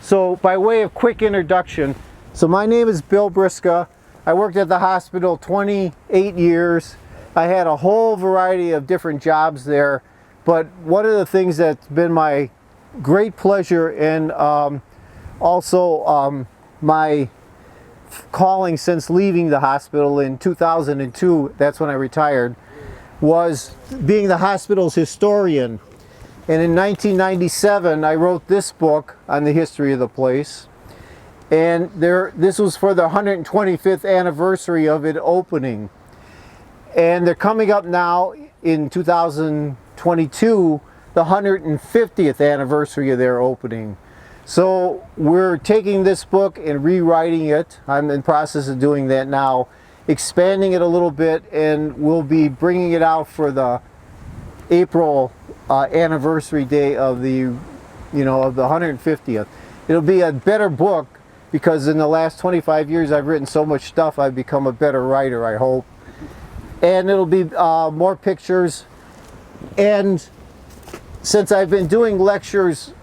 So by way of quick introduction, so my name is Bill Briska. I worked at the hospital 28 years. I had a whole variety of different jobs there, but one of the things that's been my great pleasure and also my calling since leaving the hospital in 2002, that's when I retired, was being the hospital's historian. And in 1997, I wrote this book on the history of the place. And this was for the 125th anniversary of it opening. And they're coming up now in 2022, the 150th anniversary of their opening. So we're taking this book and rewriting it. I'm in the process of doing that now, expanding it a little bit, and we'll be bringing it out for the April anniversary day of the, of the 150th. It'll be a better book because in the last 25 years I've written so much stuff, I've become a better writer, I hope. And it'll be more pictures. And since I've been doing lectures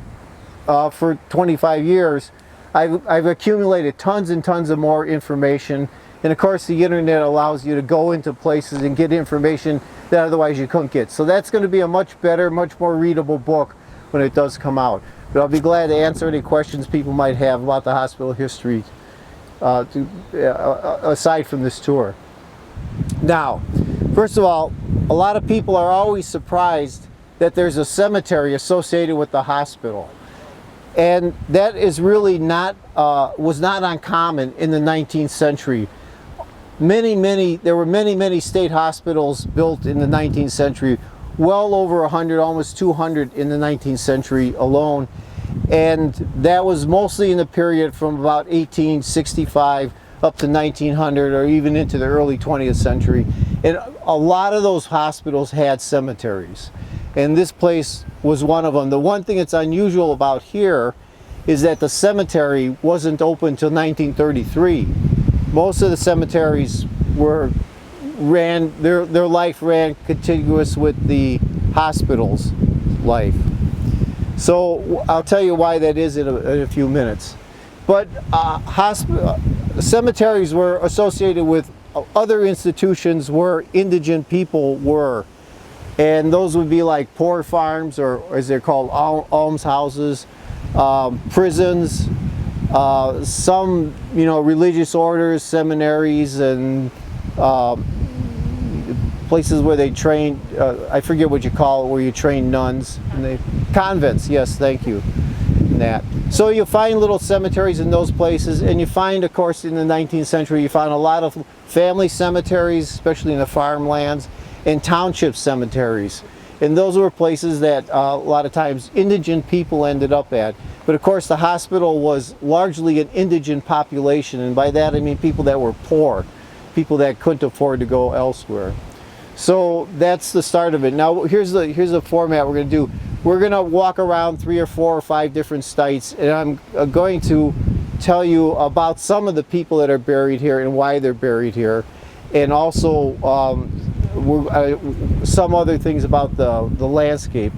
for 25 years, I've accumulated tons and tons of more information. And of course the internet allows you to go into places and get information that otherwise you couldn't get. So that's going to be a much better, much more readable book when it does come out. But I'll be glad to answer any questions people might have about the hospital history aside from this tour. Now, first of all, a lot of people are always surprised that there's a cemetery associated with the hospital. And that is really not, was not uncommon in the 19th century. There were many state hospitals built in the 19th century, well over 100, almost 200 in the 19th century alone. And that was mostly in the period from about 1865 up to 1900 or even into the early 20th century. And a lot of those hospitals had cemeteries. And this place was one of them. The one thing that's unusual about here is that the cemetery wasn't open until 1933. Most of the cemeteries their life ran contiguous with the hospital's life. So I'll tell you why that is in a few minutes. But cemeteries were associated with other institutions where indigent people were. And those would be like poor farms, or as they're called, almshouses, prisons, some religious orders, seminaries, and places where they train, I forget what you call it, where you train nuns. Convents, yes, thank you. That. So you find little cemeteries in those places, and you find, of course, in the 19th century, you found a lot of family cemeteries, especially in the farmlands, and township cemeteries. And those were places that a lot of times indigent people ended up at. But of course the hospital was largely an indigent population, and by that I mean people that were poor, people that couldn't afford to go elsewhere. So that's the start of it. Now here's the format we're going to do. We're going to walk around 3 or 4 or 5 different sites, and I'm going to tell you about some of the people that are buried here and why they're buried here, and also some other things about the landscape.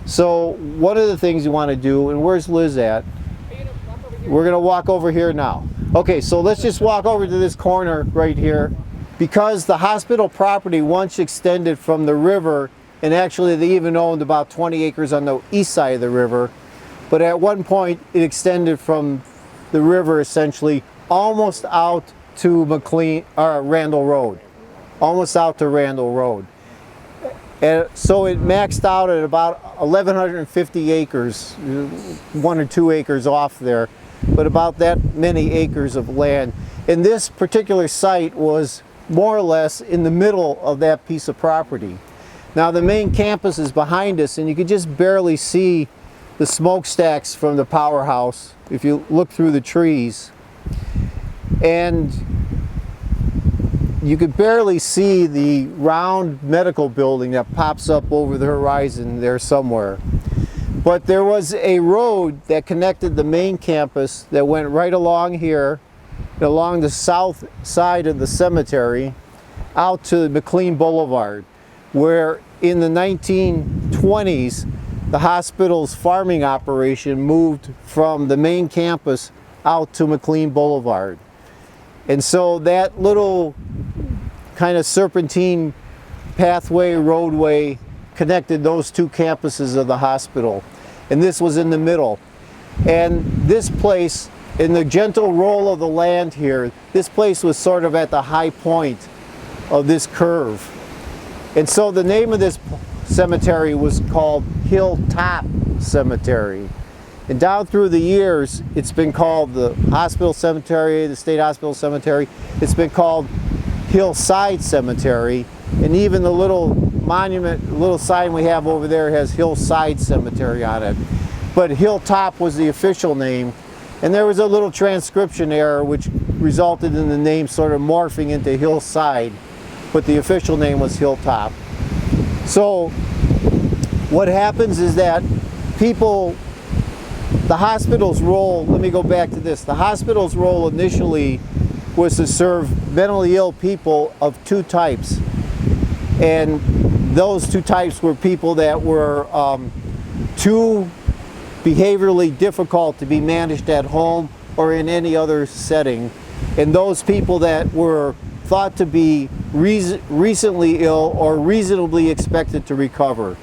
So one of the things you want to do, and where's Liz at? We're going to walk over here now. Okay, so let's just walk over to this corner right here. Because the hospital property once extended from the river, and actually they even owned about 20 acres on the east side of the river, but at one point it extended from the river essentially almost out to Randall Road. Almost out to Randall Road. And so it maxed out at about 1,150 acres, 1 or 2 acres off there, but about that many acres of land. And this particular site was more or less in the middle of that piece of property. Now the main campus is behind us, and you can just barely see the smokestacks from the powerhouse if you look through the trees. And you could barely see the round medical building that pops up over the horizon there somewhere. But there was a road that connected the main campus that went right along here, along the south side of the cemetery, out to McLean Boulevard, where in the 1920s the hospital's farming operation moved from the main campus out to McLean Boulevard. And so that little kind of serpentine pathway, roadway, connected those two campuses of the hospital. And this was in the middle. And this place, in the gentle roll of the land here, this place was sort of at the high point of this curve. And so the name of this cemetery was called Hilltop Cemetery. And down through the years, it's been called the Hospital Cemetery, the State Hospital Cemetery. It's been called Hillside Cemetery. And even the little monument, little sign we have over there has Hillside Cemetery on it. But Hilltop was the official name. And there was a little transcription error which resulted in the name sort of morphing into Hillside. But the official name was Hilltop. So what happens is that people, the hospital's role, let me go back to this. The hospital's role initially was to serve mentally ill people of two types. And those two types were people that were too behaviorally difficult to be managed at home or in any other setting. And those people that were thought to be recently ill or reasonably expected to recover.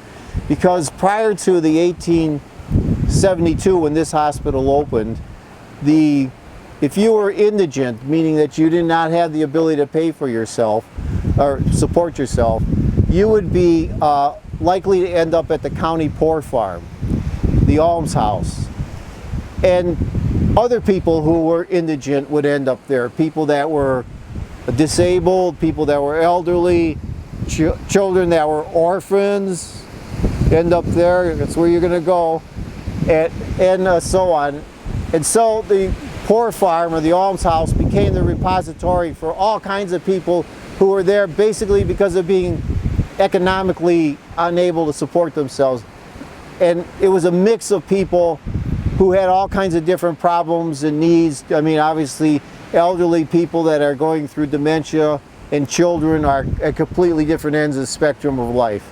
Because prior to the 1872, when this hospital opened, if you were indigent, meaning that you did not have the ability to pay for yourself or support yourself, you would be likely to end up at the county poor farm, the almshouse. And other people who were indigent would end up there, people that were disabled, people that were elderly, children that were orphans, end up there. That's where you're going to go, and so on. And so the poor farm or the almshouse became the repository for all kinds of people who were there basically because of being economically unable to support themselves. And it was a mix of people who had all kinds of different problems and needs. I mean, obviously, elderly people that are going through dementia and children are at completely different ends of the spectrum of life.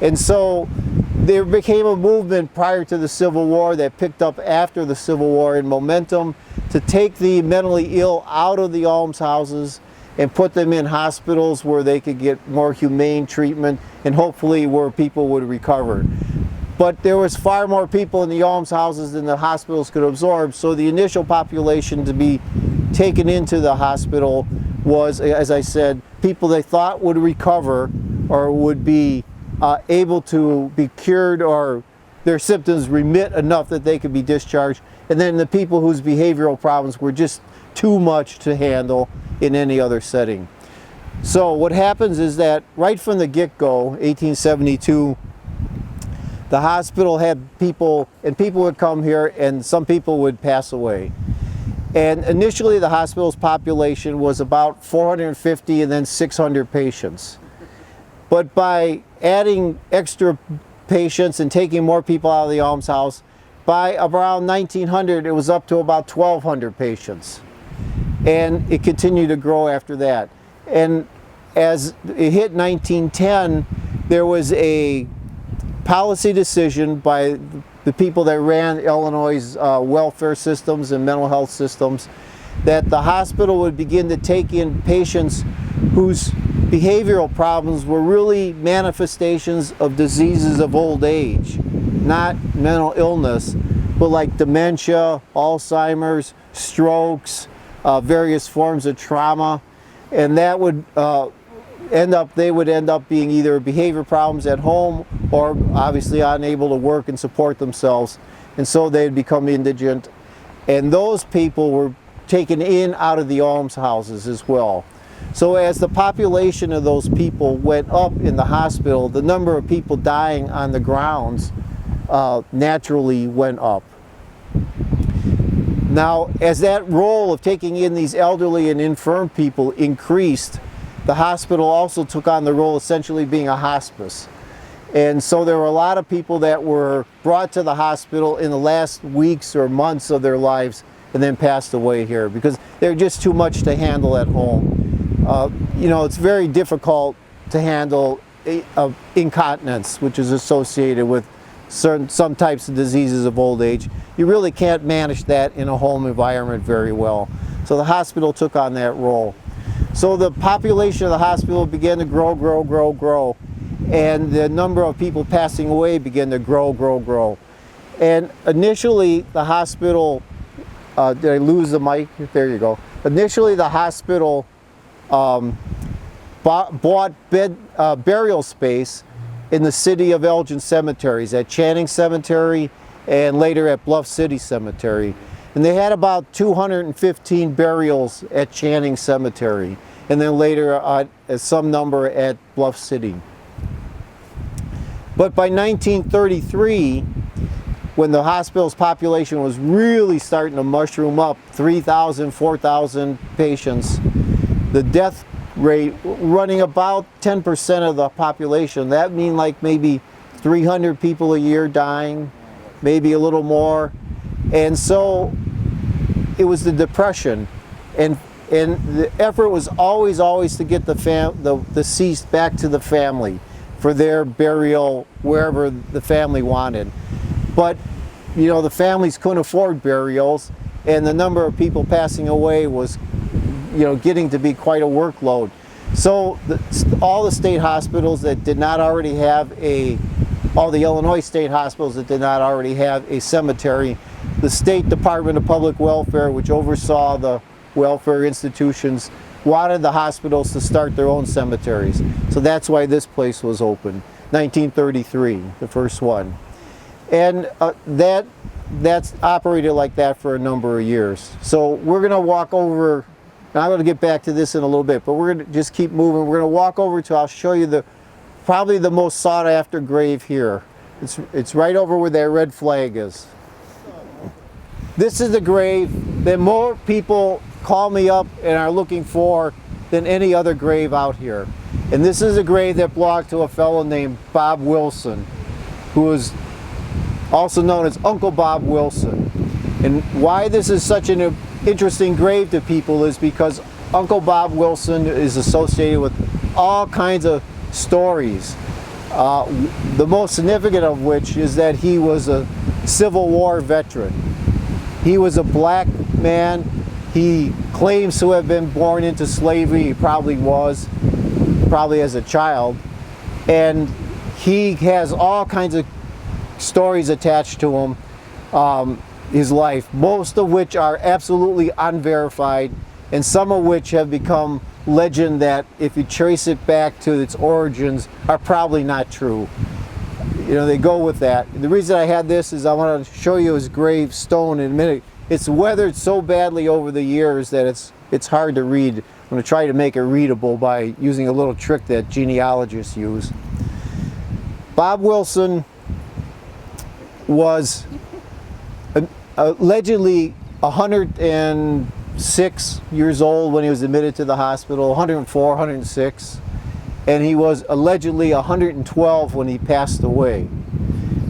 And so there became a movement prior to the Civil War that picked up after the Civil War in momentum to take the mentally ill out of the almshouses and put them in hospitals where they could get more humane treatment and hopefully where people would recover. But there was far more people in the almshouses than the hospitals could absorb, so the initial population to be taken into the hospital was, as I said, people they thought would recover or would be able to be cured or their symptoms remit enough that they could be discharged, and then the people whose behavioral problems were just too much to handle in any other setting. So what happens is that right from the get-go, 1872, the hospital had people, and people would come here and some people would pass away. And initially the hospital's population was about 450 and then 600 patients. But by adding extra patients and taking more people out of the almshouse, by around 1900 it was up to about 1,200 patients. And it continued to grow after that. And as it hit 1910, there was a policy decision by the people that ran Illinois' welfare systems and mental health systems that the hospital would begin to take in patients whose behavioral problems were really manifestations of diseases of old age, not mental illness, but like dementia, Alzheimer's, strokes, various forms of trauma, and that would they would end up being either behavior problems at home or obviously unable to work and support themselves, and so they'd become indigent. And those people were taken in out of the almshouses as well. So as the population of those people went up in the hospital, the number of people dying on the grounds naturally went up. Now, as that role of taking in these elderly and infirm people increased, the hospital also took on the role essentially being a hospice. And so there were a lot of people that were brought to the hospital in the last weeks or months of their lives and then passed away here because they're just too much to handle at home. You know, it's very difficult to handle incontinence, which is associated with some types of diseases of old age. You really can't manage that in a home environment very well. So the hospital took on that role. So the population of the hospital began to grow, and the number of people passing away began to grow. And initially the hospital, did I lose the mic? There you go. Initially the hospital bought burial space in the city of Elgin cemeteries, at Channing Cemetery and later at Bluff City Cemetery. And they had about 215 burials at Channing Cemetery, and then later some number at Bluff City. But by 1933, when the hospital's population was really starting to mushroom up, 3,000, 4,000 patients, the death rate running about 10% of the population. That means like maybe 300 people a year dying, maybe a little more. And so it was the Depression, and the effort was always to get the deceased back to the family for their burial wherever the family wanted. But you know, the families couldn't afford burials, and the number of people passing away was, you know, getting to be quite a workload. So all the state hospitals that did not already have all the Illinois state hospitals that did not already have a cemetery, the State Department of Public Welfare, which oversaw the welfare institutions, wanted the hospitals to start their own cemeteries. So that's why this place was opened, 1933, the first one. And that's operated like that for a number of years. So we're going to walk over, and I'm going to get back to this in a little bit, but we're going to just keep moving. We're going to walk over to, I'll show you probably the most sought after grave here. It's right over where that red flag is. This is the grave that more people call me up and are looking for than any other grave out here. And this is a grave that belonged to a fellow named Bob Wilson, who was also known as Uncle Bob Wilson. And why this is such an interesting grave to people is because Uncle Bob Wilson is associated with all kinds of stories. The most significant of which is that he was a Civil War veteran. He was a black man. He claims to have been born into slavery. He probably was, probably as a child. And he has all kinds of stories attached to him, his life, most of which are absolutely unverified, and some of which have become legend that, if you trace it back to its origins, are probably not true. You know, they go with that. The reason I had this is I want to show you his gravestone in a minute. It's weathered so badly over the years that it's hard to read. I'm going to try to make it readable by using a little trick that genealogists use. Bob Wilson was allegedly 106 years old when he was admitted to the hospital, 104, 106, and he was allegedly 112 when he passed away.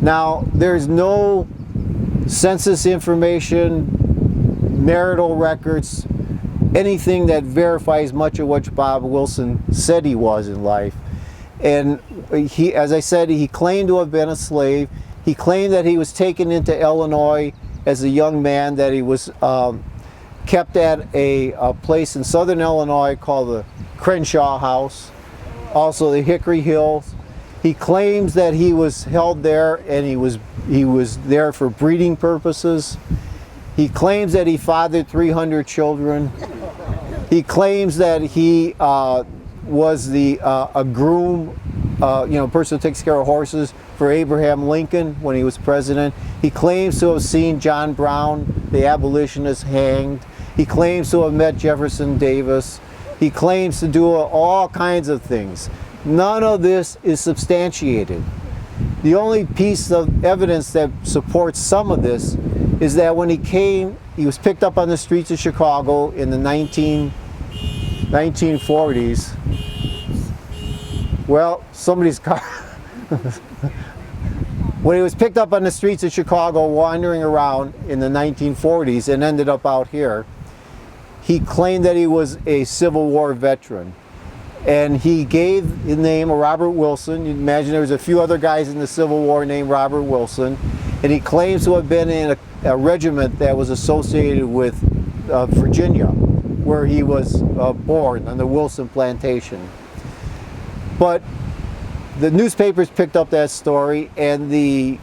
Now, there's no census information, marital records, anything that verifies much of what Bob Wilson said he was in life. And he, as I said, he claimed to have been a slave. He claimed that he was taken into Illinois as a young man, that he was kept at a place in southern Illinois called the Crenshaw House, also the Hickory Hills. He claims that he was held there and he was there for breeding purposes. He claims that he fathered 300 children. He claims that he was a groom, a person who takes care of horses for Abraham Lincoln when he was president. He claims to have seen John Brown, the abolitionist, hanged. He claims to have met Jefferson Davis. He claims to do all kinds of things. None of this is substantiated. The only piece of evidence that supports some of this is that when he was picked up on the streets of Chicago in the 1940s. Well, somebody's car. When he was picked up on the streets of Chicago wandering around in the 1940s and ended up out here, he claimed that he was a Civil War veteran. And he gave the name of Robert Wilson. You imagine there was a few other guys in the Civil War named Robert Wilson. And he claims to have been in a regiment that was associated with Virginia, where he was born on the Wilson plantation. But the newspapers picked up that story, and the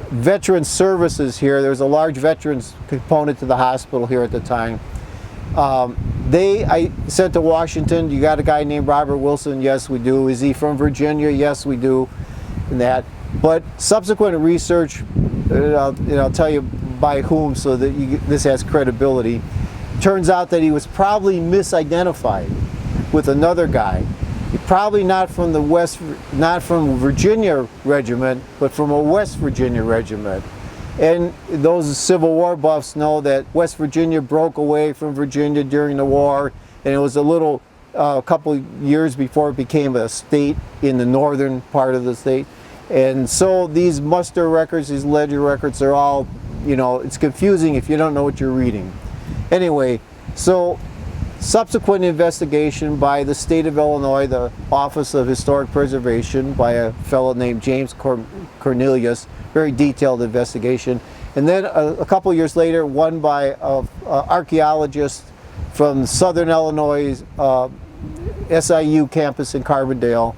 veteran services here, there was a large veterans component to the hospital here at the time. I sent to Washington, you got a guy named Robert Wilson? Yes, we do. Is he from Virginia? Yes, we do. And that. But subsequent research, I'll tell you by whom so that this has credibility, turns out that he was probably misidentified with another guy. Probably not from Virginia regiment, but from a West Virginia regiment. And those Civil War buffs know that West Virginia broke away from Virginia during the war, and it was a couple years before it became a state in the northern part of the state. And so these muster records, these ledger records are all, it's confusing if you don't know what you're reading. Anyway, so subsequent investigation by the state of Illinois, the Office of Historic Preservation, by a fellow named James Cornelius, very detailed investigation. And then a couple years later, one by an archaeologist from Southern Illinois SIU campus in Carbondale.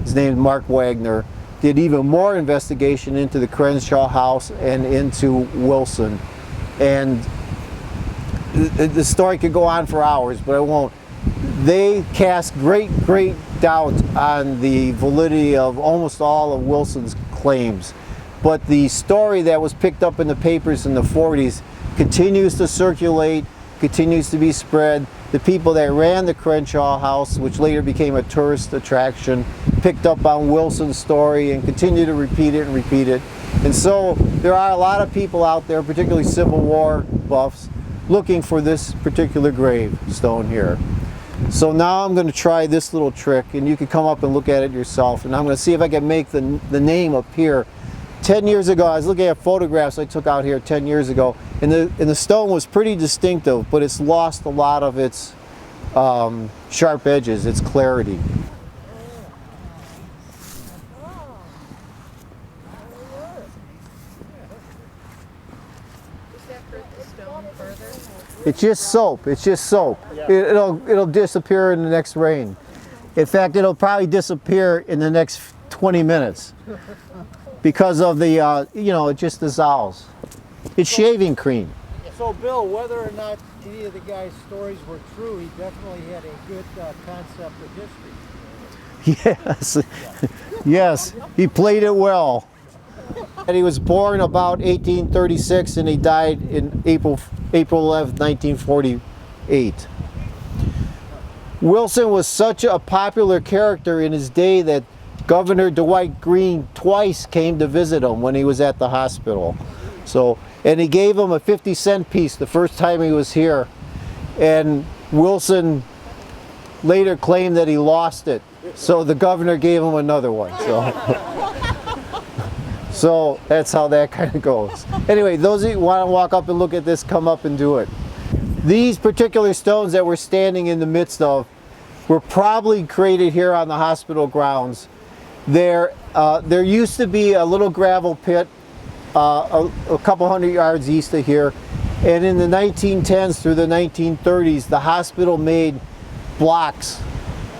His name is Mark Wagner. Did even more investigation into the Crenshaw House and into Wilson. And the story could go on for hours, but I won't. They cast great doubt on the validity of almost all of Wilson's claims. But the story that was picked up in the papers in the 40s continues to circulate, continues to be spread. The people that ran the Crenshaw House, which later became a tourist attraction, picked up on Wilson's story and continue to repeat it and repeat it. And so there are a lot of people out there, particularly Civil War buffs, looking for this particular gravestone here. So now I'm going to try this little trick, and you can come up and look at it yourself, and I'm going to see if I can make the name appear. 10 years ago, I was looking at photographs I took out here 10 years ago, and the stone was pretty distinctive, but it's lost a lot of its sharp edges, its clarity. It's just soap. It's just soap. It'll disappear in the next rain. In fact, it'll probably disappear in the next 20 minutes because of the it just dissolves. It's shaving cream. So Bill, whether or not any of the guy's stories were true, he definitely had a good concept of history. Yes, yes, he played it well. And he was born about 1836 and he died in April 11th, 1948. Wilson was such a popular character in his day that Governor Dwight Green twice came to visit him when he was at the hospital. And he gave him a 50-cent piece the first time he was here. And Wilson later claimed that he lost it. So the governor gave him another one. So that's how that kind of goes. Anyway, those of you who want to walk up and look at this, come up and do it. These particular stones that we're standing in the midst of were probably created here on the hospital grounds. There used to be a little gravel pit a couple hundred yards east of here, and in the 1910s through the 1930s, the hospital made blocks,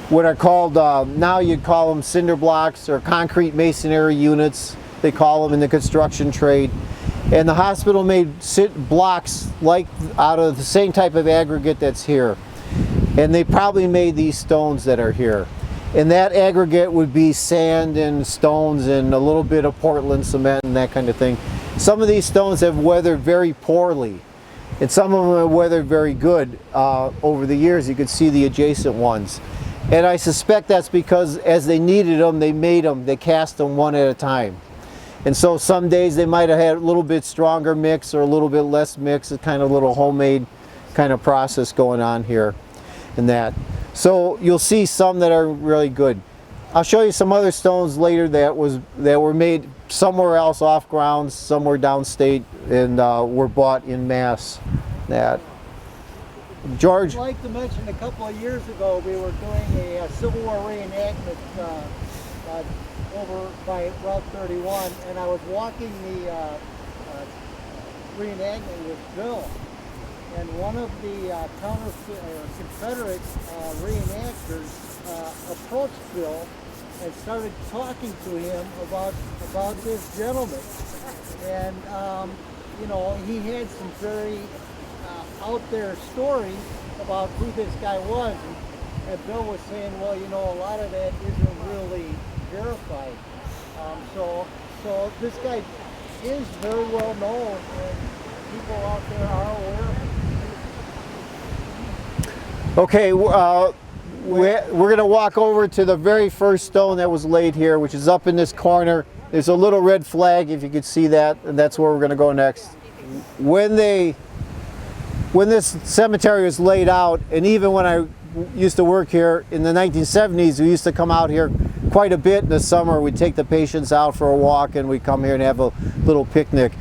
what are called, now you'd call them cinder blocks or concrete masonry units, they call them in the construction trade. And the hospital made blocks like out of the same type of aggregate that's here. And they probably made these stones that are here. And that aggregate would be sand and stones and a little bit of Portland cement and that kind of thing. Some of these stones have weathered very poorly, and some of them have weathered very good over the years. You can see the adjacent ones. And I suspect that's because as they needed them, they made them, they cast them one at a time. And so some days they might have had a little bit stronger mix or a little bit less mix. It's kind of a little homemade kind of process going on here and that. So you'll see some that are really good. I'll show you some other stones later that were made somewhere else off grounds, somewhere downstate, and were bought in mass. George? I'd like to mention a couple of years ago we were doing a Civil War reenactment over by Route 31, and I was walking the reenactment with Bill, and one of the Confederate reenactors approached Bill and started talking to him about this gentleman, and you know, he had some very out there stories about who this guy was, and Bill was saying, well, you know, a lot of that isn't really verified. So this guy is very well known, and people out there are aware of him. Okay, we're going to walk over to the very first stone that was laid here, which is up in this corner. There's a little red flag, if you could see that, and that's where we're going to go next. When this cemetery was laid out, and even when I used to work here in the 1970s, we used to come out here quite a bit in the summer. We'd take the patients out for a walk, and we'd come here and have a little picnic.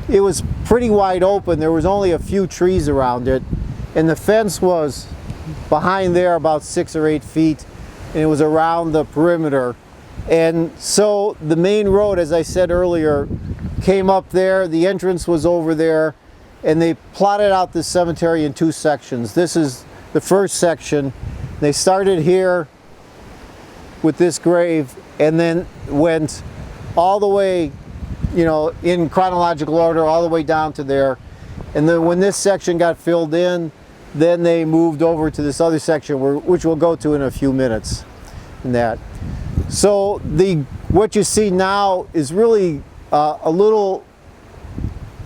It was pretty wide open. There was only a few trees around it, and the fence was behind there about 6 or 8 feet, and it was around the perimeter. And so the main road, as I said earlier, came up there. The entrance was over there, and they plotted out this cemetery in 2 sections. This is the first section. They started here with this grave and then went all the way, you know, in chronological order, all the way down to there. And then when this section got filled in, then they moved over to this other section, which we'll go to in a few minutes. In that. So what you see now is really a little,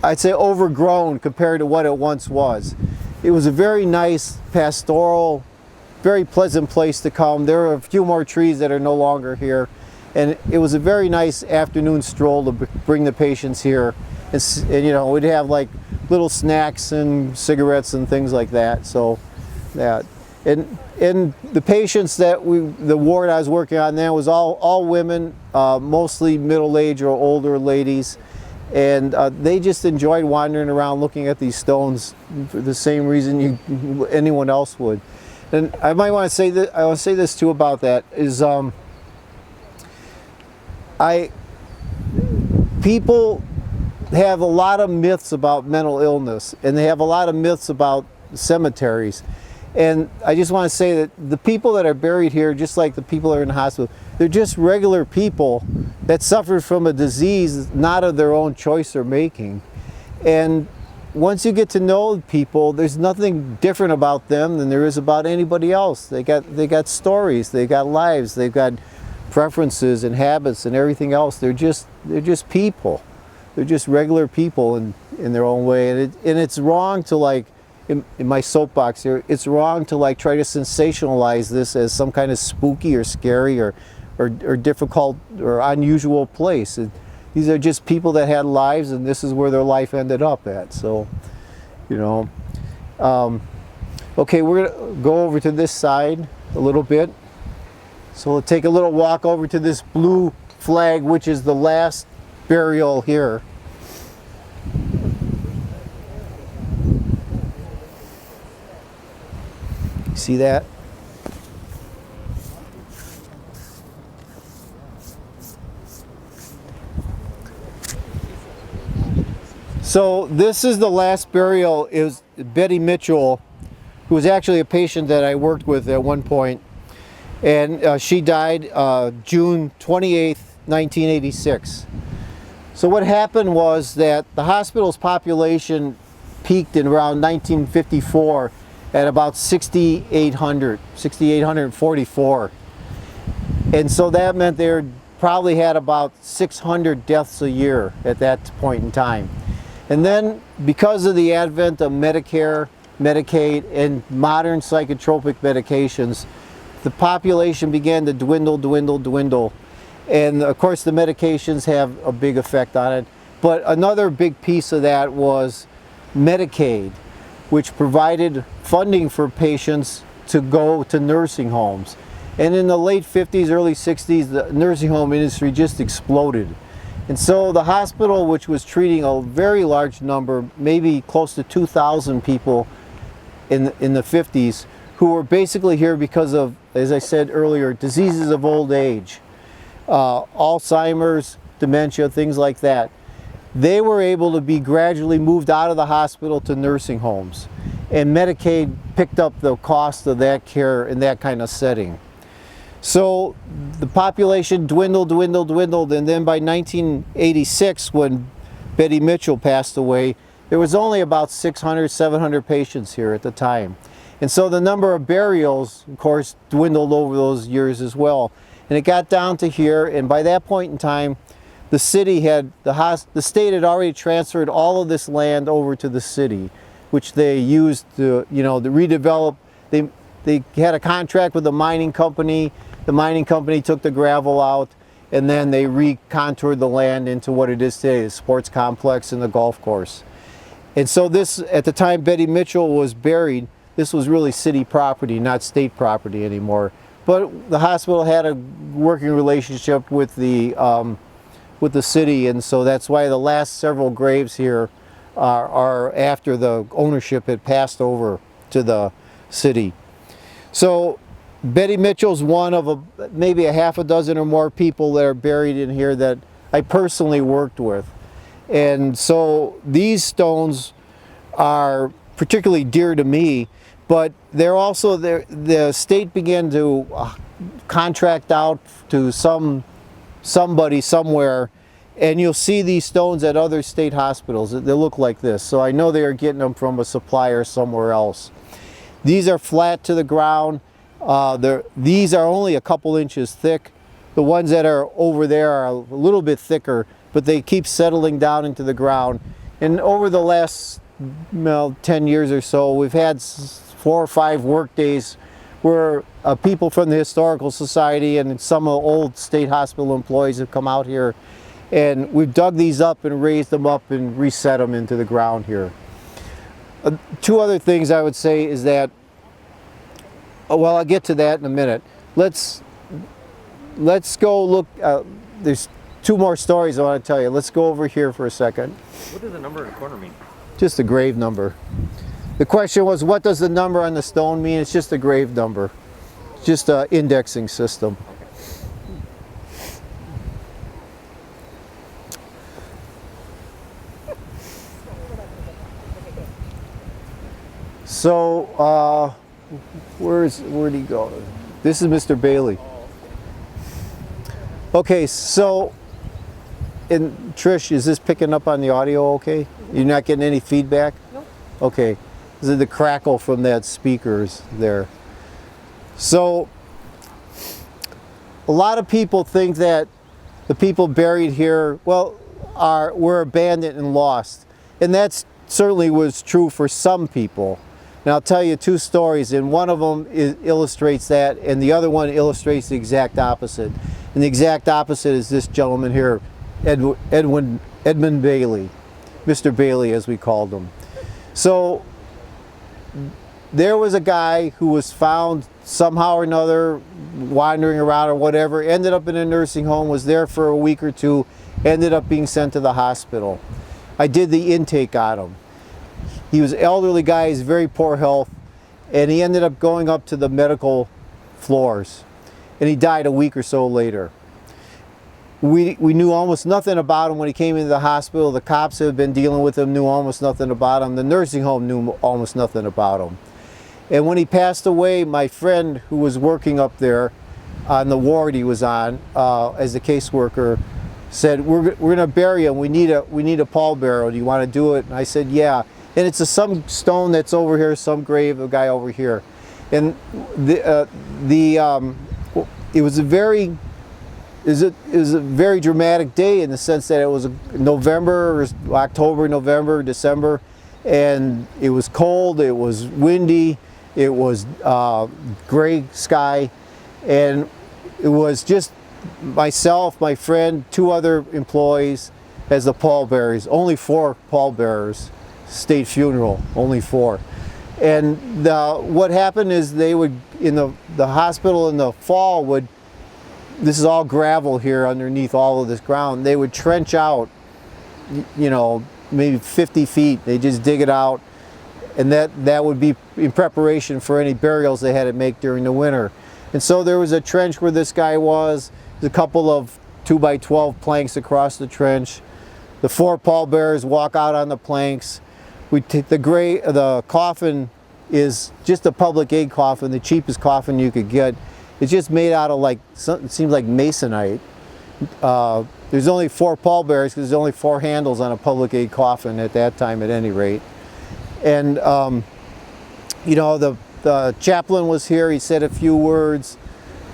I'd say, overgrown compared to what it once was. It was a very nice pastoral, very pleasant place to come. There are a few more trees that are no longer here, and it was a very nice afternoon stroll to bring the patients here. And you know, we'd have like little snacks and cigarettes and things like that. So that, and the patients that the ward I was working on there was all women, mostly middle-aged or older ladies. And they just enjoyed wandering around looking at these stones for the same reason anyone else would. And I might want to say that, I want to say this too about that, is people have a lot of myths about mental illness, and they have a lot of myths about cemeteries. And I just want to say that the people that are buried here, just like the people that are in the hospital, they're just regular people that suffered from a disease not of their own choice or making. And once you get to know people, there's nothing different about them than there is about anybody else. They got stories, they got lives, they've got preferences and habits and everything else. They're just people. They're just regular people in their own way. And it's wrong to, like, in my soapbox here, it's wrong to like try to sensationalize this as some kind of spooky or scary or difficult or unusual place. These are just people that had lives, and this is where their life ended up at. So, you know. Okay, we're going to go over to this side a little bit. So we'll take a little walk over to this blue flag, which is the last burial here. See that? So this is the last burial. It was Betty Mitchell, who was actually a patient that I worked with at one point, and she died June 28th, 1986. So what happened was that the hospital's population peaked in around 1954 at about 6,844. And so that meant they probably had about 600 deaths a year at that point in time. And then because of the advent of Medicare, Medicaid, and modern psychotropic medications, the population began to dwindle. And of course the medications have a big effect on it. But another big piece of that was Medicaid, which provided funding for patients to go to nursing homes. And in the late 50s, early 60s, the nursing home industry just exploded. And so the hospital, which was treating a very large number, maybe close to 2,000 people, in the 50s who were basically here because of, as I said earlier, diseases of old age, Alzheimer's, dementia, things like that. They were able to be gradually moved out of the hospital to nursing homes, and Medicaid picked up the cost of that care in that kind of setting. So the population dwindled, and then by 1986, when Betty Mitchell passed away, there was only about 600, 700 patients here at the time. And so the number of burials, of course, dwindled over those years as well. And it got down to here, and by that point in time, the city had, the state had already transferred all of this land over to the city, which they used to, to redevelop. They had a contract with the mining company. The mining company took the gravel out, and then they recontoured the land into what it is today, the sports complex and the golf course. And so this, at the time Betty Mitchell was buried, this was really city property, not state property anymore. But the hospital had a working relationship with the city, and so that's why the last several graves here are after the ownership had passed over to the city. So Betty Mitchell's one of maybe a half a dozen or more people that are buried in here that I personally worked with. And so these stones are particularly dear to me, but they're also, the state began to contract out to somebody somewhere, and you'll see these stones at other state hospitals. They look like this. So I know they are getting them from a supplier somewhere else. These are flat to the ground. These are only a couple inches thick. The ones that are over there are a little bit thicker, but they keep settling down into the ground. And over the last 10 years or so, we've had 4 or 5 work days where people from the Historical Society and some of the old state hospital employees have come out here, and we've dug these up and raised them up and reset them into the ground here. 2 other things I would say is that, well, I'll get to that in a minute. Let's go look. There's 2 more stories I want to tell you. Let's go over here for a second. What does the number in the corner mean? Just a grave number. The question was, what does the number on the stone mean? It's just a grave number. It's just an indexing system. So, where'd he go? This is Mr. Bailey. Okay, so, and Trish, is this picking up on the audio okay? You're not getting any feedback? Nope. Okay, this is the crackle from that speakers there. So, a lot of people think that the people buried here, well, were abandoned and lost. And that certainly was true for some people. And I'll tell you 2 stories, and one of them illustrates that, and the other one illustrates the exact opposite. And the exact opposite is this gentleman here, Edmund Bailey, Mr. Bailey as we called him. So there was a guy who was found somehow or another wandering around or whatever, ended up in a nursing home, was there for a week or 2, ended up being sent to the hospital. I did the intake on him. He was an elderly guy, he's very poor health, and he ended up going up to the medical floors, and he died a week or so later. We knew almost nothing about him when he came into the hospital. The cops who had been dealing with him knew almost nothing about him. The nursing home knew almost nothing about him. And when he passed away, my friend who was working up there on the ward he was on as a caseworker said, we're going to bury him. We need a pallbearer. Do you want to do it? And I said, yeah. And it's some stone that's over here, some grave, a guy over here. And it was a very dramatic day in the sense that it was November, October, November, December, and it was cold, it was windy, it was gray sky, and it was just myself, my friend, 2 other employees as the pallbearers. Only 4 pallbearers. State funeral, only 4. And what happened is they would, in the hospital in the fall this is all gravel here underneath all of this ground, they would trench out, maybe 50 feet. They just dig it out and that would be in preparation for any burials they had to make during the winter. And so there was a trench where this guy was, a couple of 2x12 planks across the trench. The 4 pallbearers walk out on the planks. We take the coffin is just a public aid coffin, the cheapest coffin you could get. It's just made out of it seems like masonite. There's only 4 pallbearers because there's only 4 handles on a public aid coffin at that time, at any rate. And you know, the chaplain was here. He said a few words.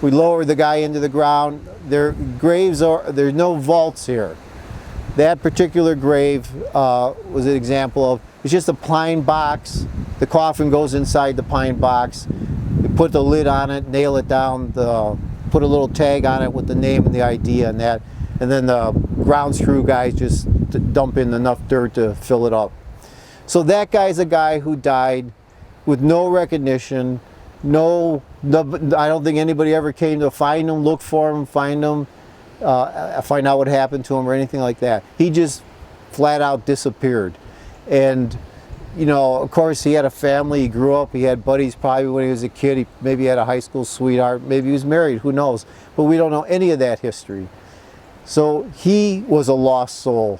We lowered the guy into the ground. There's no vaults here. That particular grave was an example of, it's just a pine box. The coffin goes inside the pine box. You put the lid on it, nail it down, put a little tag on it with the name and the ID and that, and then the grounds crew guys just dump in enough dirt to fill it up. So that guy's a guy who died with no recognition, I don't think anybody ever came to find him, look for him, find him, find out what happened to him or anything like that. He just flat out disappeared. And you know, of course he had a family, he grew up, he had buddies probably when he was a kid, he maybe had a high school sweetheart, maybe he was married, who knows. But we don't know any of that history. So he was a lost soul.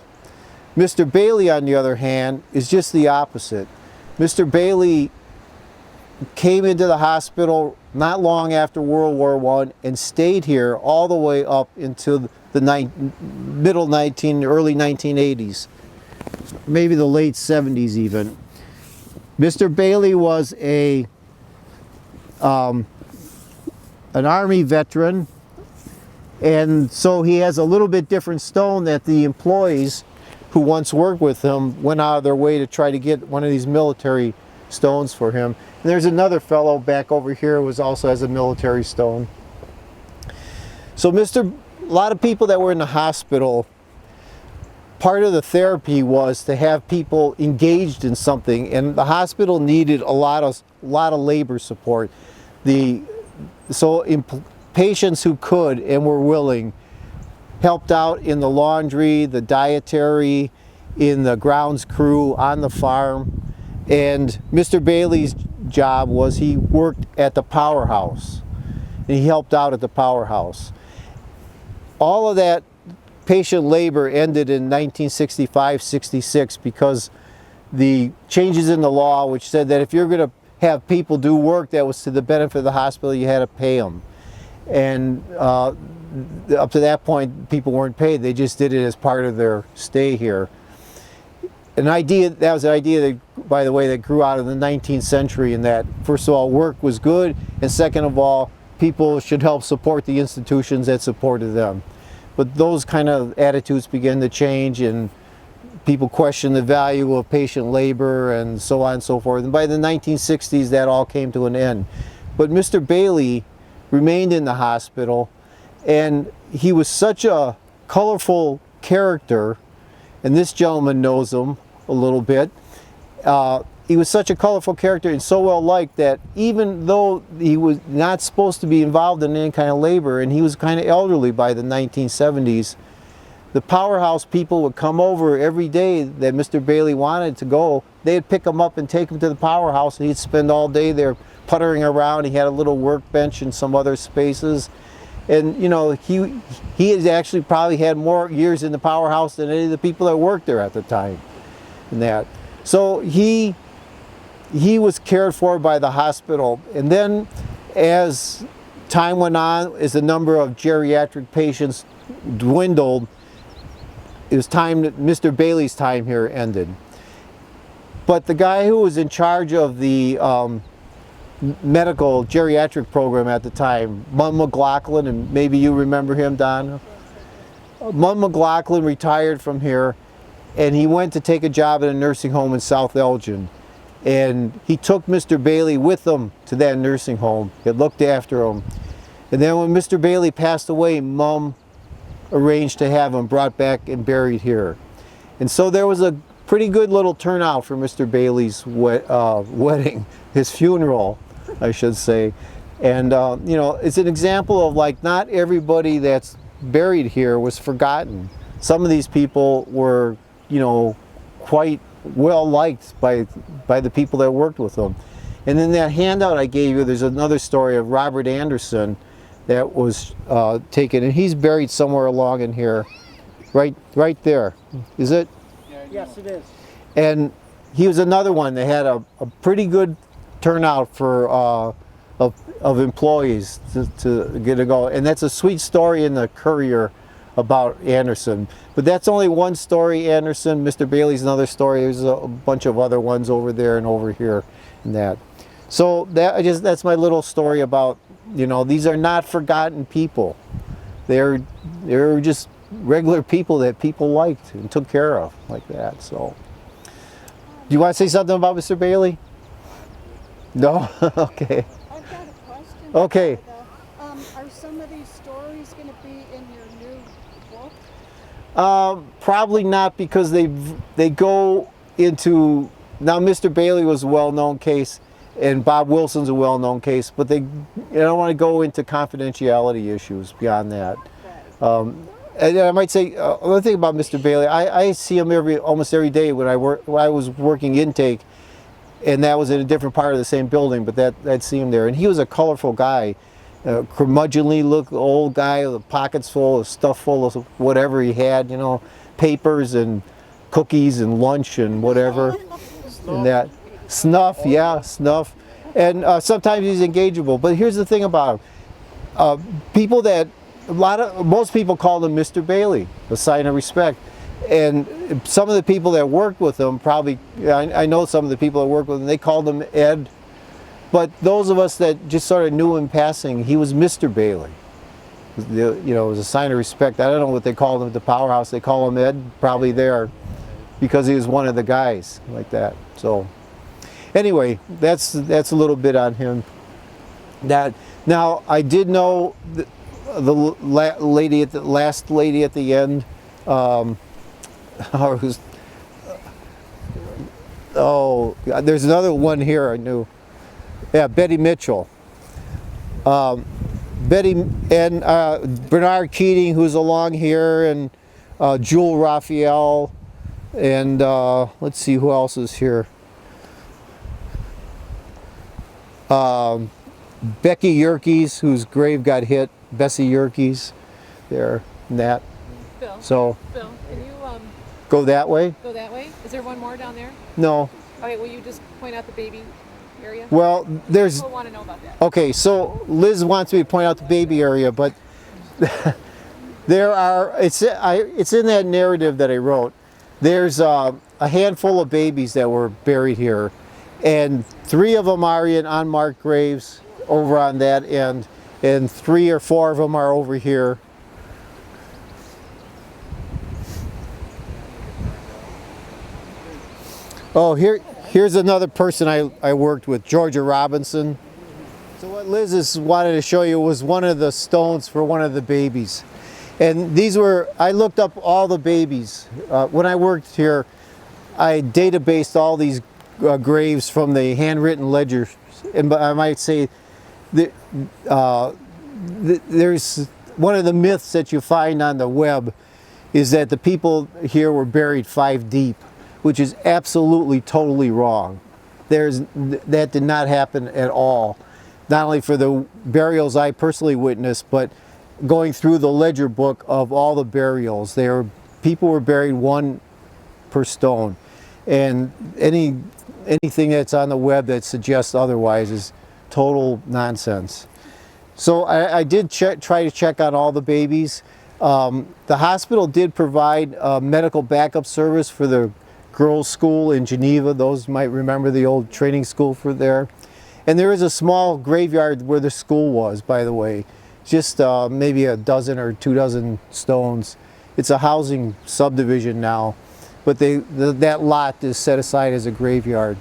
Mr. Bailey, on the other hand, is just the opposite. Mr. Bailey came into the hospital not long after World War I and stayed here all the way up into the early 1980s, maybe the late 70s even. Mr. Bailey was an Army veteran, and so he has a little bit different stone that the employees who once worked with him went out of their way to try to get one of these military stones for him. And there's another fellow back over here who also has a military stone. So a lot of people that were in the hospital, part of the therapy was to have people engaged in something, and the hospital needed a lot of labor support. Patients who could and were willing helped out in the laundry, the dietary, in the grounds crew, on the farm. And Mr. Bailey's job was he worked at the powerhouse, and he helped out at the powerhouse. All of that patient labor ended in 1965-66 because the changes in the law, which said that if you're going to have people do work that was to the benefit of the hospital, you had to pay them. And up to that point, people weren't paid. They just did it as part of their stay here. That was an idea that, by the way, that grew out of the 19th century, in that, first of all, work was good, and second of all, people should help support the institutions that supported them. But those kind of attitudes began to change, and people questioned the value of patient labor and so on and so forth. And by the 1960s, that all came to an end. But Mr. Bailey remained in the hospital, and he was such a colorful character, and this gentleman knows him a little bit. He was such a colorful character and so well liked that even though he was not supposed to be involved in any kind of labor, and he was kind of elderly by the 1970s, the powerhouse people would come over every day that Mr. Bailey wanted to go. They'd pick him up and take him to the powerhouse, and he'd spend all day there puttering around. He had a little workbench and some other spaces. And you know, he has actually probably had more years in the powerhouse than any of the people that worked there at the time. And that, so he was cared for by the hospital. And then, as time went on, as the number of geriatric patients dwindled, it was time that Mr. Bailey's time here ended. But the guy who was in charge of the medical geriatric program at the time, Munn McLaughlin, and maybe you remember him, Don. Munn McLaughlin retired from here, and he went to take a job at a nursing home in South Elgin. And he took Mr. Bailey with him to that nursing home. He looked after him. And then when Mr. Bailey passed away, Mum arranged to have him brought back and buried here. And so there was a pretty good little turnout for Mr. Bailey's wedding, his funeral, I should say. And you know, it's an example of, like, not everybody that's buried here was forgotten. Some of these people were, you know, quite well liked by the people that worked with him. And in that handout I gave you, there's another story of Robert Anderson that was taken, and he's buried somewhere along in here, right there. Is it? Yes, it is. And he was another one that had a pretty good turnout for of employees to get to go. And that's a sweet story in the Courier about Anderson. But that's only one story, Anderson. Mr. Bailey's another story. There's a bunch of other ones over there and over here and that. So that's my little story about, you know, these are not forgotten people. They're just regular people that people liked and took care of like that. So do you want to say something about Mr. Bailey? No? Okay. I've got a question. Okay. Are some of these stories going to be in your new book? Probably not, because they go into, now Mr. Bailey was a well-known case and Bob Wilson's a well-known case, but I don't want to go into confidentiality issues beyond that. And I might say another thing about Mr. Bailey. I see him almost every day when I was working intake, and that was in a different part of the same building, but I'd see him there. And he was a colorful guy, curmudgeonly look, old guy with pockets full of stuff, full of whatever he had, you know, papers and cookies and lunch and whatever. And that snuff, yeah, snuff. And sometimes he's engageable. But here's the thing about him. People that most people called him Mr. Bailey, a sign of respect. And some of the people that worked with him probably, I know some of the people that worked with him, they called him Ed. But those of us that just sort of knew him passing, he was Mr. Bailey. You know, it was a sign of respect. I don't know what they called him at the powerhouse. They call him Ed, probably there, because he was one of the guys like that. So anyway, that's a little bit on him. Now I did know the lady at the last lady at the end, there's another one here I knew. Yeah, Betty Mitchell. Betty and Bernard Keating, who's along here, and Jewel Raphael, and let's see who else is here. Becky Yerkes, whose grave got hit. Bessie Yerkes, there, and that. Bill. So. Bill, can you go that way? Go that way? Is there one more down there? No. Okay, will you just point out the baby area? Well, there's. People want to know about that. Okay, so Liz wants me to point out the baby area, but there are. It's in that narrative that I wrote. There's a handful of babies that were buried here, and 3 of them are in unmarked graves over on that end, and 3 or 4 of them are over here. Oh, here's another person I worked with, Georgia Robinson. So what Liz wanted to show you was one of the stones for one of the babies. And I looked up all the babies. When I worked here, I databased all these graves from the handwritten ledgers. And I might say that there's one of the myths that you find on the web is that the people here were buried 5 deep, which is absolutely totally wrong. That did not happen at all. Not only for the burials I personally witnessed, but going through the ledger book of all the burials, people were buried 1 per stone. And anything that's on the web that suggests otherwise is total nonsense. So I did try to check on all the babies. The hospital did provide medical backup service for the girls' school in Geneva. Those might remember the old training school for there. And there is a small graveyard where the school was, by the way. Just maybe a dozen or 2 dozen stones. It's a housing subdivision now, but that lot is set aside as a graveyard.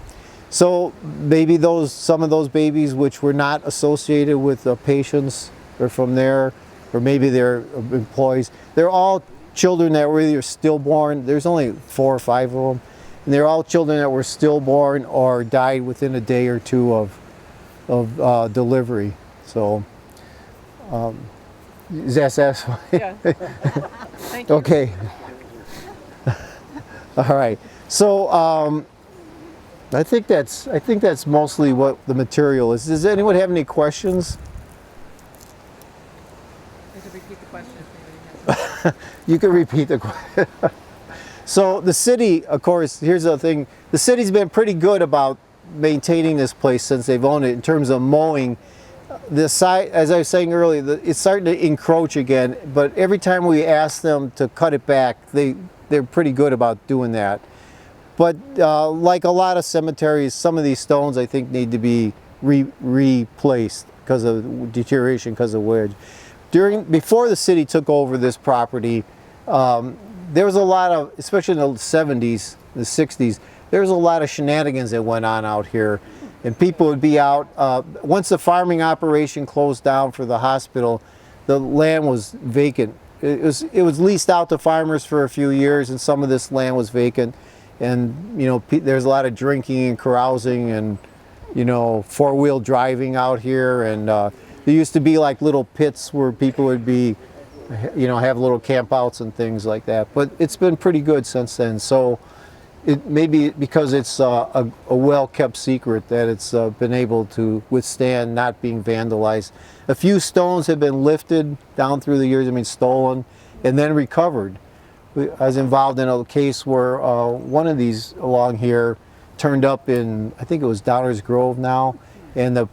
So maybe some of those babies which were not associated with the patients are from there, or maybe they're employees. They're all children that were either stillborn. There's only 4 or 5 of them, and they're all children that were stillborn or died within a day or 2 of delivery. So. Is that satisfying? Yeah. Thank you. Okay. All right. So I think that's mostly what the material is. Does anyone have any questions? You have to repeat the question if anybody has. You can repeat the question. So the city, of course, here's the thing. The city's been pretty good about maintaining this place since they've owned it in terms of mowing. The site, as I was saying earlier, it's starting to encroach again, but every time we ask them to cut it back, they're pretty good about doing that. But like a lot of cemeteries, some of these stones I think need to be replaced because of deterioration, because of wear. Before the city took over this property, there was a lot of, especially in the 70s, the 60s, there was a lot of shenanigans that went on out here. And people would be out, once the farming operation closed down for the hospital, the land was vacant. It was leased out to farmers for a few years, and some of this land was vacant. And, you know, there's a lot of drinking and carousing and, you know, four-wheel driving out here. And there used to be like little pits where people would be, you know, have little campouts and things like that. But it's been pretty good since then. So it maybe because it's a well-kept secret that it's been able to withstand not being vandalized. A few stones have been lifted down through the years, I mean stolen, and then recovered. I was involved in a case where one of these along here turned up in, I think it was Downers Grove now, and the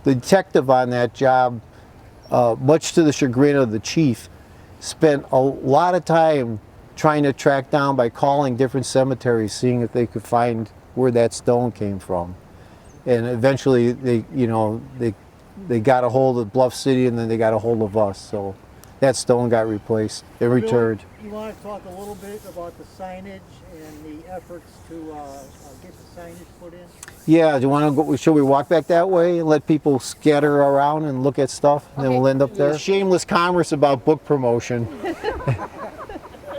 detective on that job, much to the chagrin of the chief, spent a lot of time trying to track down by calling different cemeteries, seeing if they could find where that stone came from. And eventually they got a hold of Bluff City, and then they got a hold of us. So that stone got replaced and returned. You want to talk a little bit about the signage and the efforts to get the signage put in? Yeah, do you want to go? Should we walk back that way and let people scatter around and look at stuff, and then we'll end up there? Shameless commerce about book promotion.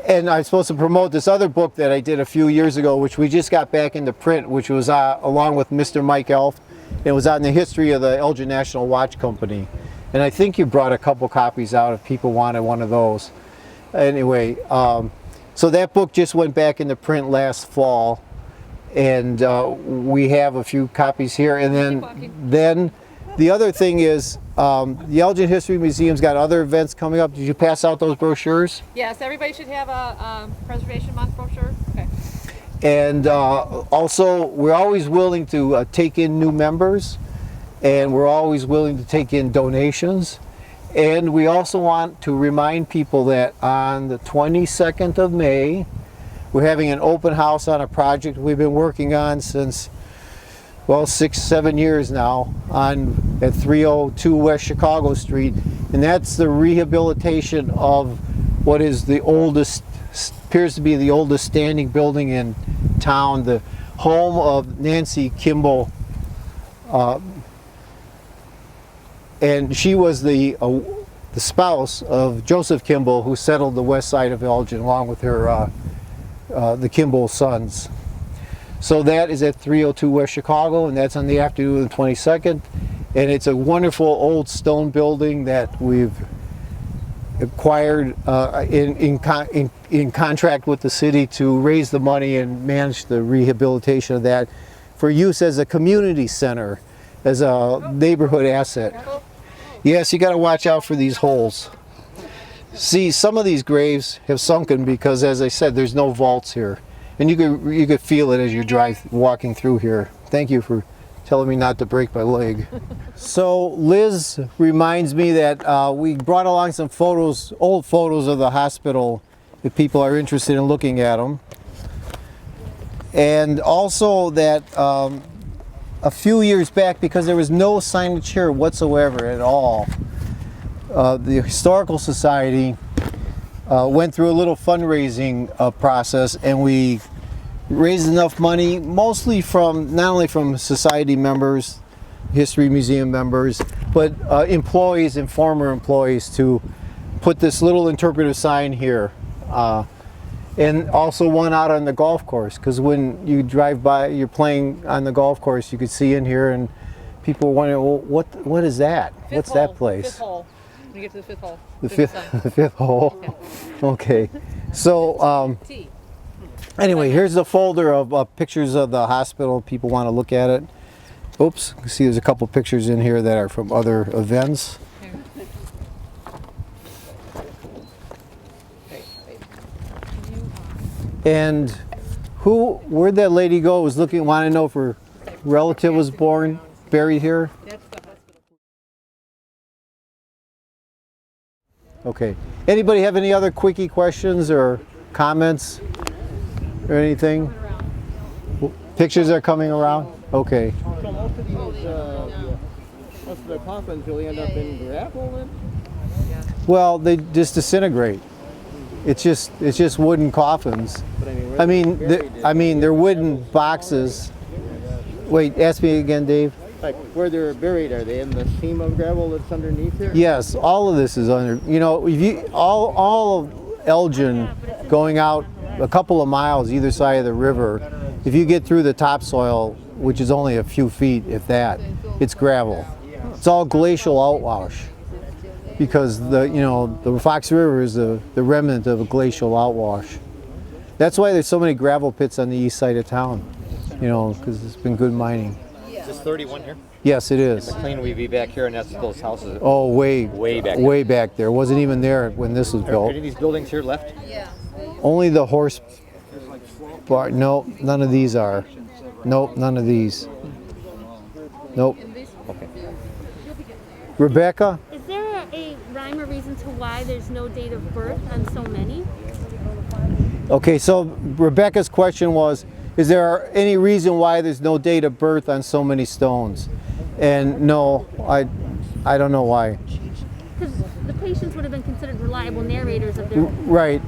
And I'm supposed to promote this other book that I did a few years ago, which we just got back into print, which was along with Mr. Mike Elf. It was on the history of the Elgin National Watch Company. And I think you brought a couple copies out if people wanted one of those. Anyway, so that book just went back into print last fall. And we have a few copies here. And then the other thing is, the Elgin History Museum's got other events coming up. Did you pass out those brochures? Yes, everybody should have a Preservation Month brochure. Okay. And also, we're always willing to take in new members, and we're always willing to take in donations. And we also want to remind people that on the 22nd of May, we're having an open house on a project we've been working on since, well, 6-7 years now, at 302 West Chicago Street, and that's the rehabilitation of what is the oldest, appears to be the oldest standing building in town, the home of Nancy Kimball, and she was the spouse of Joseph Kimball, who settled the west side of Elgin along with her the Kimball sons. So that is at 302 West Chicago, and that's on the afternoon of the 22nd. And it's a wonderful old stone building that we've acquired in contract with the city to raise the money and manage the rehabilitation of that for use as a community center, as a neighborhood asset. Yes, you got to watch out for these holes. See, some of these graves have sunken because, as I said, there's no vaults here. And you could feel it as you walking through here. Thank you for telling me not to break my leg. So Liz reminds me that we brought along some photos, old photos of the hospital, if people are interested in looking at them. And also that a few years back, because there was no signage here whatsoever at all, the Historical Society went through a little fundraising process, and we raised enough money, mostly from, not only from society members, history museum members, but employees and former employees, to put this little interpretive sign here. And also one out on the golf course, because when you drive by, you're playing on the golf course, you could see in here, and people wonder, well, what is that? What's that place? Fifth hole. When you get to the fifth hole. The fifth hole? Yeah. Okay. So, T. Anyway, here's the folder of pictures of the hospital. People want to look at it. Oops, you see there's a couple pictures in here that are from other events. And where'd that lady go? Was looking, wanting to know if her relative was buried here? Okay. Anybody have any other quickie questions or comments or anything? Pictures are coming around? Okay. So most of these, most of the coffins really end up in gravel then? Well, they just disintegrate. It's just wooden coffins. But I mean, they're wooden boxes. Wait, ask me again, Dave. like where they're buried, are they in the seam of gravel that's underneath here? Yes, all of this is under. You know, if you all of Elgin going out a couple of miles either side of the river, if you get through the topsoil, which is only a few feet, if that, it's gravel. It's all glacial outwash because the Fox River is the remnant of a glacial outwash. That's why there's so many gravel pits on the east side of town, because it's been good mining. Is this 31 here? Yes, it is. McLean, we be back here, and that's those houses. Oh, way back. Way back there. Wasn't even there when this was Are built. any of these buildings here left? Only the horse bar. No, none of these are. Nope, none of these. Nope. Okay. Rebecca? Is there a rhyme or reason to why there's no date of birth on so many? Okay, so Rebecca's question was, is there any reason why there's no date of birth on so many stones? And no, I don't know why. Because the patients would have been considered reliable narrators of their... Right.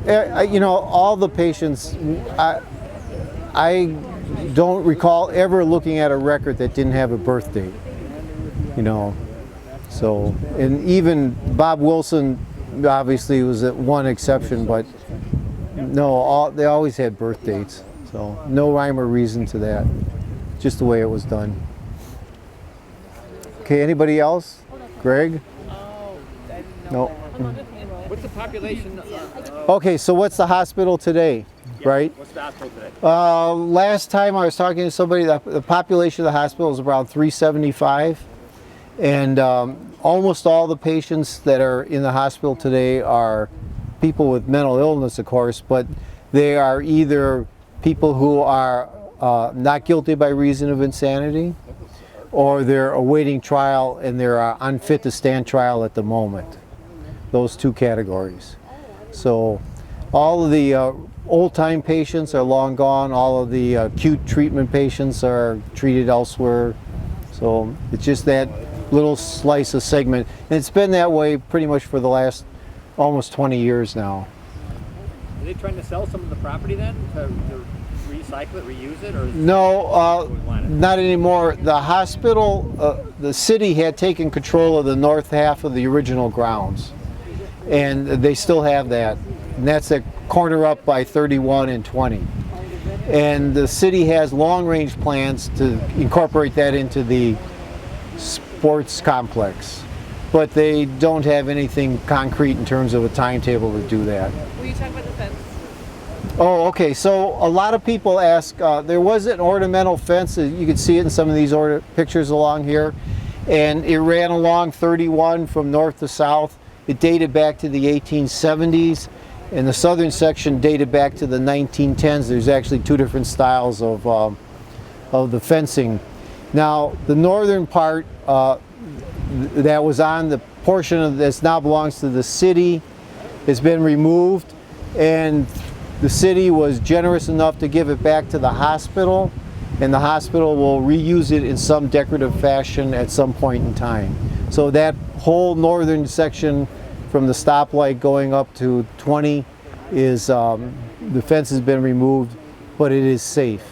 All the patients, I don't recall ever looking at a record that didn't have a birth date. So, and even Bob Wilson obviously was one exception, but no, they always had birth dates. So no rhyme or reason to that, just the way it was done. Okay, anybody else? Greg? No. What's the population? Okay, so what's the hospital today, right? What's the hospital today? Last time I was talking to somebody, the population of the hospital is around 375. And almost all the patients that are in the hospital today are people with mental illness, of course, but they are either people who are not guilty by reason of insanity, or they're awaiting trial and they're unfit to stand trial at the moment. Those two categories. So all of the old-time patients are long gone. All of the acute treatment patients are treated elsewhere. So it's just that little slice of segment. And it's been that way pretty much for the last almost 20 years now. Are they trying to sell some of the property then to recycle it, reuse it, or? No, not anymore. The hospital, the city had taken control of the north half of the original grounds. And they still have that. And that's a corner up by 31 and 20. And the city has long-range plans to incorporate that into the sports complex. But they don't have anything concrete in terms of a timetable to do that. Were you talking about the fence? Oh, okay. So a lot of people ask, there was an ornamental fence, you can see it in some of these pictures along here, and it ran along 31 from north to south. It dated back to the 1870s, and the southern section dated back to the 1910s. There's actually two different styles of the fencing. Now, the northern part that was on the portion of this now belongs to the city has been removed, and the city was generous enough to give it back to the hospital, and the hospital will reuse it in some decorative fashion at some point in time. So that whole northern section from the stoplight going up to 20 is, the fence has been removed, but it is safe.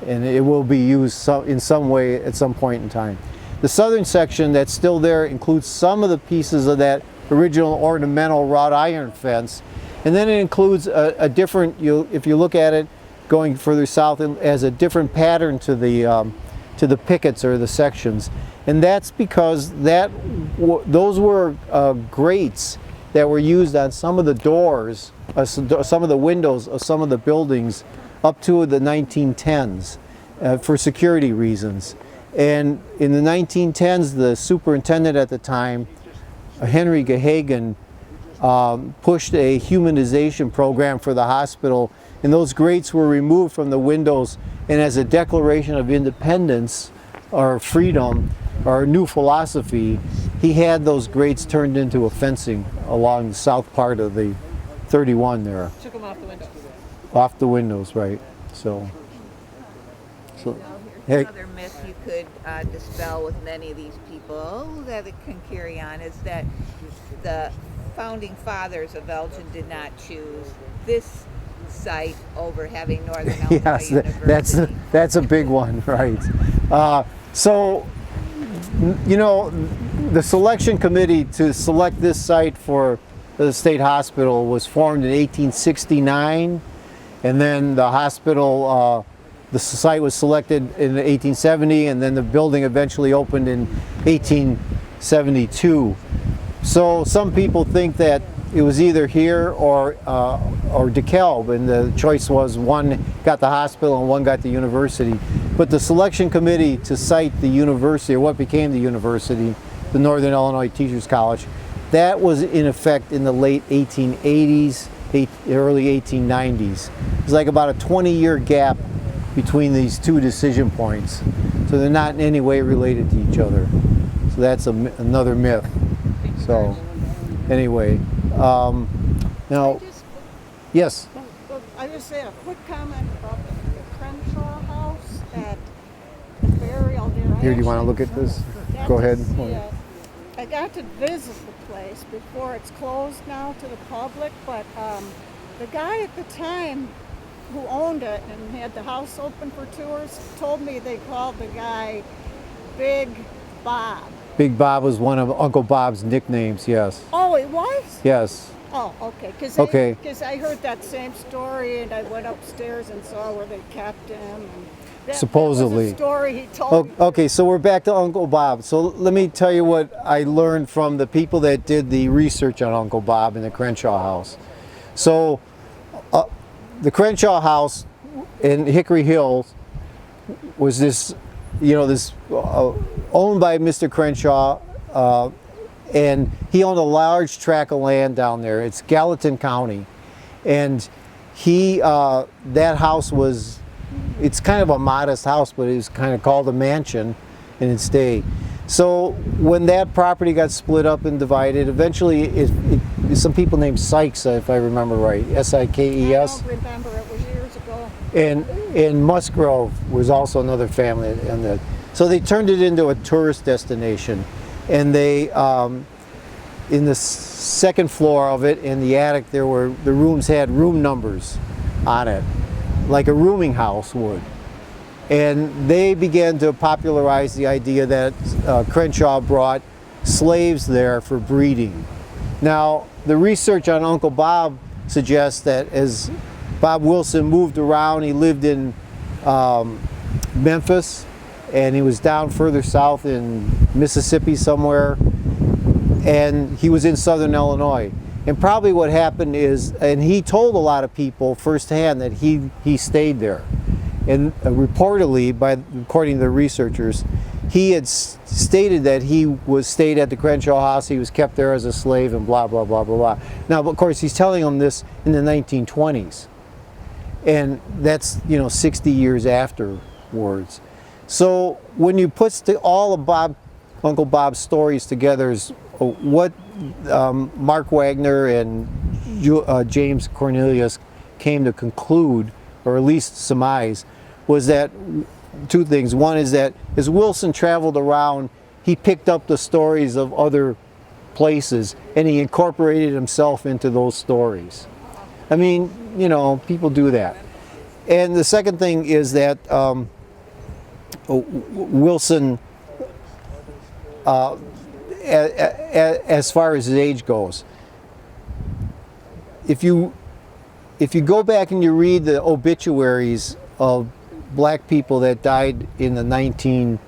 And it will be used in some way at some point in time. The southern section that's still there includes some of the pieces of that original ornamental wrought iron fence. And then it includes a different, if you look at it going further south, it has a different pattern to the pickets or the sections. And that's because those were grates that were used on some of the doors, some of the windows of some of the buildings up to the 1910s for security reasons. And in the 1910s, the superintendent at the time, Henry Gahagan, pushed a humanization program for the hospital, and those grates were removed from the windows, and as a declaration of independence or freedom or new philosophy, he had those grates turned into a fencing along the south part of the 31 there. Took them off the windows. Off the windows, right. So Here's another myth you could dispel with many of these people that it can carry on is that the founding fathers of Elgin did not choose this site over having Northern Illinois yes, University. that's a big one, right. So, you know, the selection committee to select this site for the state hospital was formed in 1869, and then the hospital, the site was selected in 1870, and then the building eventually opened in 1872. So some people think that it was either here or DeKalb, and the choice was one got the hospital and one got the university. But the selection committee to cite the university, or what became the university, the Northern Illinois Teachers College, that was in effect in the late 1880s, early 1890s. It was like about a 20-year gap between these two decision points. So they're not in any way related to each other. So that's another myth. So anyway, now, yes? Well, I just say a quick comment about the Crenshaw House at the burial there. Here, do you want to look at this? Go ahead. I got to visit the place before it's closed now to the public, but the guy at the time who owned it and had the house open for tours told me they called the guy Big Bob. Big Bob was one of Uncle Bob's nicknames, yes. Oh, it was? Yes. Oh, okay. Because I heard that same story, and I went upstairs and saw where they kept him. And Supposedly. That was a story he told me. Okay, so we're back to Uncle Bob. So let me tell you what I learned from the people that did the research on Uncle Bob in the Crenshaw House. So the Crenshaw House in Hickory Hills was this, you know, this owned by Mr. Crenshaw, and he owned a large tract of land down there. It's Gallatin County, and that house was, it's kind of a modest house, but it was kind of called a mansion in its day. So when that property got split up and divided, eventually some people named Sykes, if I remember right, S-I-K-E-S. I don't remember, it was years ago. And Musgrove was also another family. So they turned it into a tourist destination. And they, in the second floor of it, in the attic, the rooms had room numbers on it, like a rooming house would. And they began to popularize the idea that Crenshaw brought slaves there for breeding. Now, the research on Uncle Bob suggests that as Bob Wilson moved around, he lived in Memphis, and he was down further south in Mississippi somewhere, and he was in southern Illinois. And probably what happened is, and he told a lot of people firsthand that he stayed there. And reportedly, according to the researchers, he had stated that he stayed at the Crenshaw House, he was kept there as a slave, and blah, blah, blah, blah, blah. Now, of course, he's telling them this in the 1920s. And that's, 60 years afterwards. So when you put all of Uncle Bob's stories together, is what Mark Wagner and James Cornelius came to conclude, or at least surmise, was that two things. One is that as Wilson traveled around, he picked up the stories of other places and he incorporated himself into those stories. I mean, people do that. And the second thing is that Wilson, as far as his age goes, if you go back and you read the obituaries of black people that died in the 1920s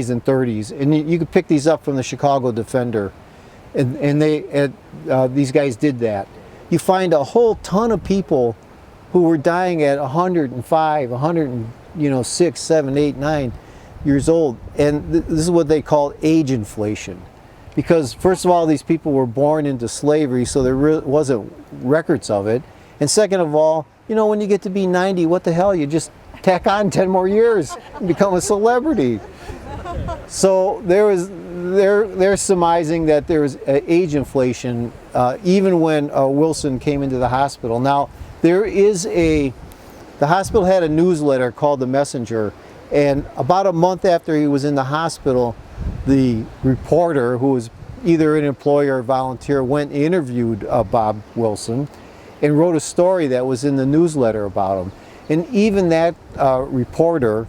and 30s, and you could pick these up from the Chicago Defender, and these guys did that, you find a whole ton of people who were dying at 105, 106, 7, 8, 9 years old. And this is what they call age inflation. Because first of all, these people were born into slavery, so there wasn't records of it. And second of all, you know, when you get to be 90, what the hell, you just tack on 10 more years and become a celebrity. So they're surmising that there was age inflation even when Wilson came into the hospital. Now, the hospital had a newsletter called The Messenger, and about a month after he was in the hospital, the reporter, who was either an employee or a volunteer, went and interviewed Bob Wilson and wrote a story that was in the newsletter about him. And even that reporter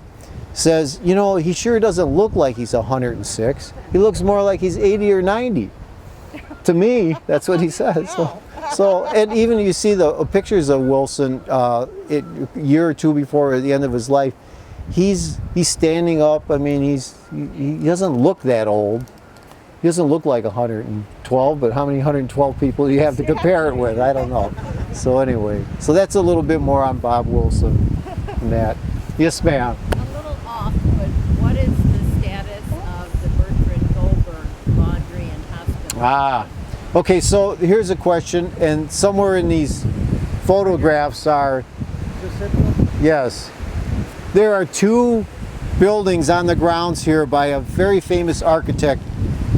says, you know, he sure doesn't look like he's 106. He looks more like he's 80 or 90. To me, that's what he says. So, and even you see the pictures of Wilson a year or two before the end of his life, he's standing up. I mean, he doesn't look that old. He doesn't look like 112, but how many 112 people do you have to compare it with? I don't know. So anyway, so that's a little bit more on Bob Wilson and that. Yes, ma'am. A little off, but what is the status of the Bertrand Goldberg Laundry and Hospital? Okay, so here's a question, and somewhere in these photographs are, yes, there are two buildings on the grounds here by a very famous architect,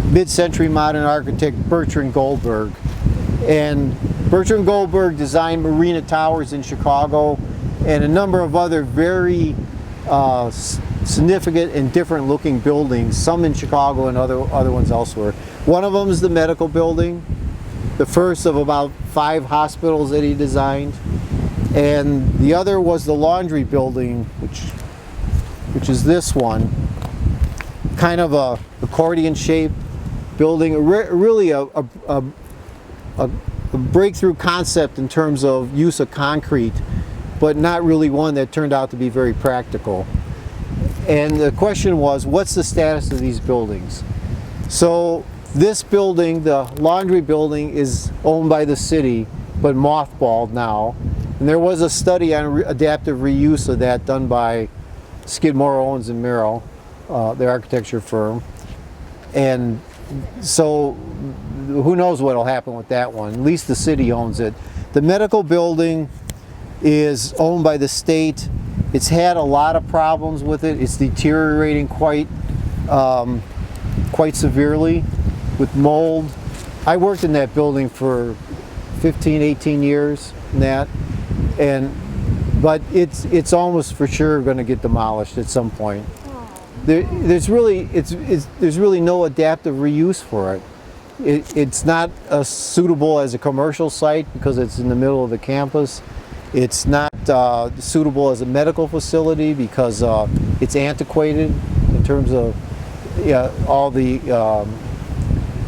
mid-century modern architect Bertrand Goldberg. And Bertrand Goldberg designed Marina Towers in Chicago and a number of other very significant and different looking buildings, some in Chicago and other ones elsewhere. One of them is the medical building, the first of about 5 hospitals that he designed. And the other was the laundry building, which is this one, kind of a accordion shaped building, really a breakthrough concept in terms of use of concrete, but not really one that turned out to be very practical. And the question was, what's the status of these buildings? So this building, the laundry building, is owned by the city, but mothballed now. And there was a study on adaptive reuse of that done by Skidmore, Owens and Merrill, the architecture firm. And so who knows what will happen with that one. At least the city owns it. The medical building is owned by the state. It's had a lot of problems with it. It's deteriorating quite severely with mold. I worked in that building for 15, 18 years in that, but it's almost for sure going to get demolished at some point. There's really no adaptive reuse for it. It's not suitable as a commercial site because it's in the middle of the campus. It's not suitable as a medical facility because it's antiquated in terms of all the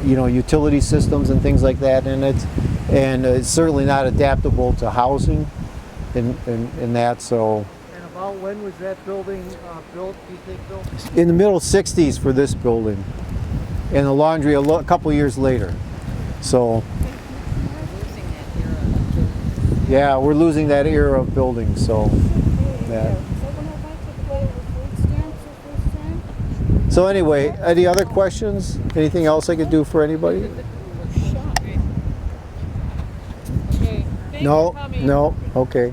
utility systems and things like that in it, and it's certainly not adaptable to housing and that. So. And about when was that building built, do you think, Bill? In the middle 60s for this building, and the laundry a couple years later. So. Yeah, we're losing that era of building, so that. So anyway, any other questions? Anything else I could do for anybody? Okay. Thanks No, for coming. no, okay.